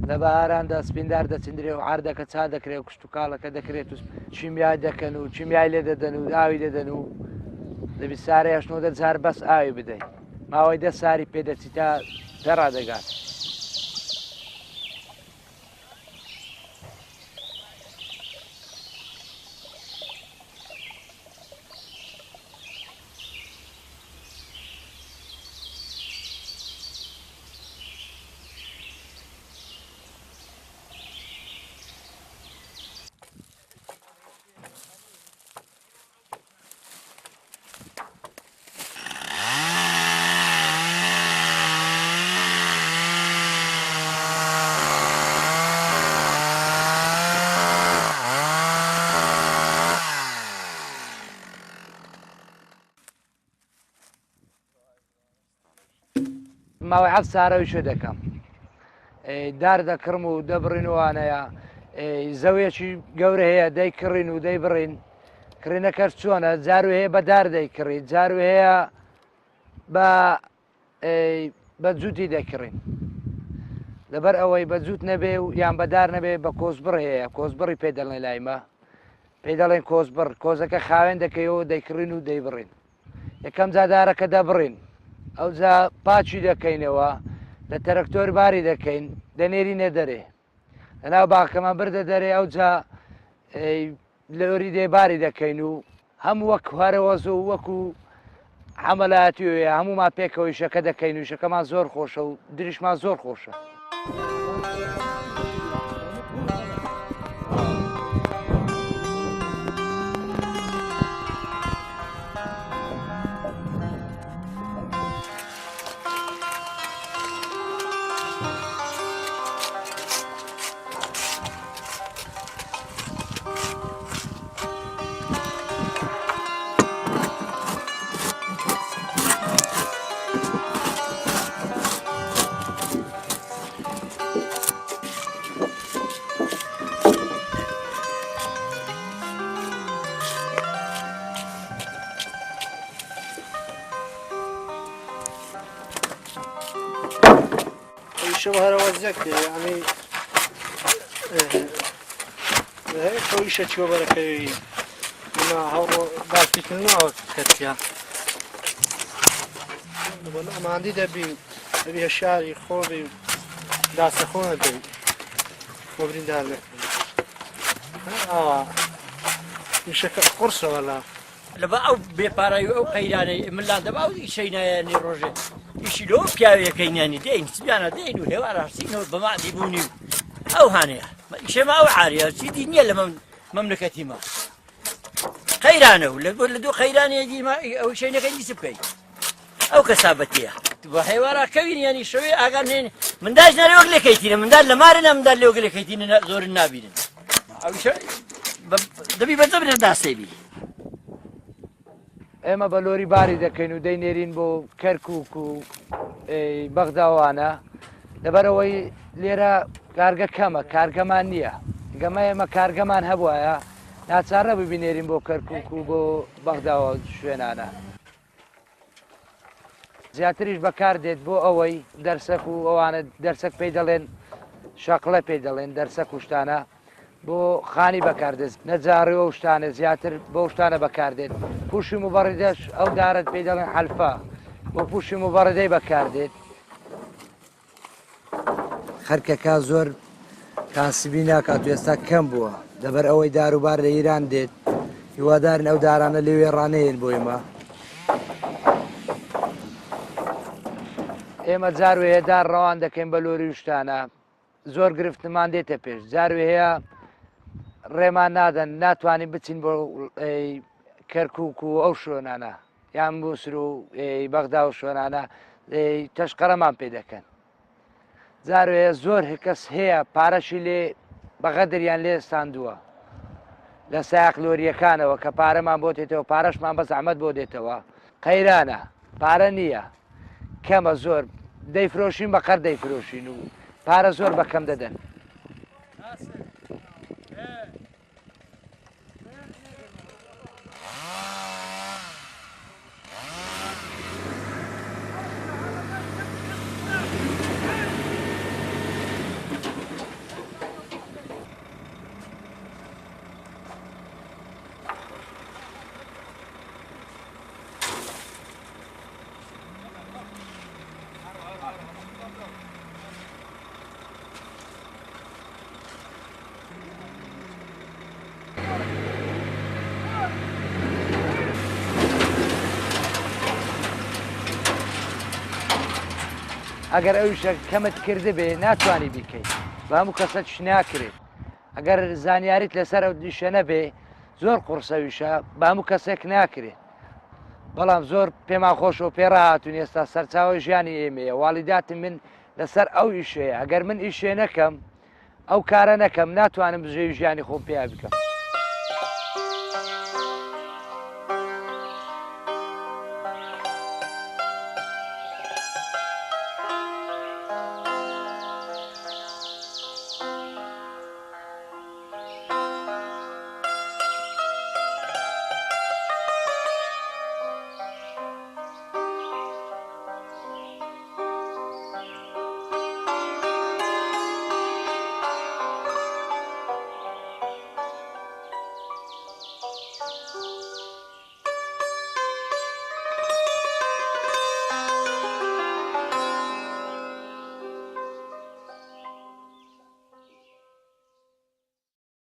لە بەهاراندا سپیندار دەچندرێ و عاردەکە چا دەکرێت و کشت و کاڵەکە دەکرێت و چیمیای دەکەن و چیمیای لێ دەدەن و ئاوی دەدەن و دەبی سارە 8 جار بەس ئاوی بدەین ماوەی 10 ساری پێدەچی تا دەڕادەگات. ماوەی 7 سارەویشە دەکەم دار دەکڕم و دەبڕینوانەیە زەویەکی گەورە هەیە دەیکڕین و دەیبڕین کڕینەکەش چۆنە جارو هەیە بە دار دەیکڕی جارو هەیە بە جووتی دەکڕین لەبەر ئەوەی بە جووت نەبێ و یان بەدار نەبێ بە کۆزبڕ هەیە کۆزبڕی پێ دەڵێن لایمە پێ دەڵێن کۆزبڕ کۆزەکە خاوێن دەکەیەوە دەیکڕین و دەیبڕین یەکەم جادارەکە دەبڕین ئەو جا پاچی دەکەینەوە لە تەرەکتۆر باری دەکەین دەنێرینە دەرێ لەناو باخەمە بردە دەرێ ئەو جا لەوەری دێباری دەکەین و هەموو وەک هەرەوەز و وەکو حەمەلایەتیوەیە هەمومان پێکەوەی شەکە دەکەین و شەکەمان زۆر خۆشە و دریشمان زۆر خۆشە. هەرەوەزیەک ینی خۆیشە چوە بەرەکەوی باکردنەوە کەتیا ئەماندی دەبی دەبی هەشاری خۆبی داسەخۆ نەدەبی بۆ بریندار ئەوە شەکە قورسەوە لە لەبە ئەو بێپارایی ئەو قەیرانەی ملان دەبا و ئیشەی نایەنی ڕۆژێ ئیشی لۆ پیاوەکەینانی دێین سبیانە دێن و هێوار هەرسینەوە بەمادی بوونی و ئەو هانەیە ئیشێمە ئەو عاریە چیدی نییە لە مەملەکەتیمە قەیرانە و لە دوو قەیرانێ دیمە ئەو شوێنەکەی دیس بکەیت ئەو کەسابەتیە بە هێوارەکەوین ینی شەوێ ئاگانێن منداش نەرێ وەک لەکەیتینە مندار لە مارە مندار لێوەک لەکەیتینە زۆرن نابینن دەبی بەجەبرێ داسێبی ئێمە بە لۆری باری دەکەین و دەینێرین بۆ کەرکووک و بەغداوانە لەبەرەوەی لێرە کارگە کەمە کارگەمان نییە گەمە ئێمە کارگەمان هەبووایە ناچارە ببینێرین بۆ کەرکووک و بۆ بەغداوە شوێنانە زیاتریش بەکار دێت بۆ ئەوەی دەرسەک و ئەوانە دەرسەک پێی دەڵێن شەقلە پێی دەڵێن دەرسەک و شتانە بۆ خانی بەکاردێت نەجارڕێەوە و شتانە زیاتر بۆ شتانە بەکاردێت پوشی موبەڕیدەش ئەو دارت پێی دەڵێن حەلفا بۆ پوشی موبەڕدەی بەکاردێت خەرکەکە زۆر کاسبی ناکات و ئێستا کەم بووە دەبەر ئەوەی داروبار لە ئیران دێت هیوادارن ئەو دارانە لەوێ ڕانەیەن بۆ ئێمە ئێمە جاروێ دار ڕەوان دەکەین بە لۆری شتانە زۆر گرفتمان دێتە پێش جاروێ هەیە ڕێمان نادەن ناتوانین بچین بۆ کەرکووک و ئەو شوێنانە یان بوسر و بەغدا و شوێنانە تەشقەرەمان پێ دەکەن جاروێ زۆر کەس هەیە پارەشی لێ بەغەدریان لێ ستاندووە لە سایق لۆریەکانەوە کە پارەمان بۆ دێتەوە پارەشمان بە زەحمەت بۆ دێتەوە قەیرانە پارە نییە کەمە زۆر دەیفرۆشین بەقەر دەیفرۆشین و پارە زۆر بەکەم دەدەن ئەگەر ئەویشە کەمت کرده بێ ناتوانانی بیکەیت بە هەموو کەسە چ ناکرێت ئەگەر زانیاریت لەسەر ئەو دیشە نەبێ زۆر قورسەویشە بە هەموو کەسێک ناکرێت بەڵام زۆر پێمان خۆش و پێڕاهاتون ئێستا سەرچاوی ژیانی ئێمەیە والیداتم من لەسەر ئەو ئیشەیە ئەگەر من ئیشێ نەکەم ئەو کارە نەکەم ناتوانم بژێوی ژیانی خۆم پێیا بکەم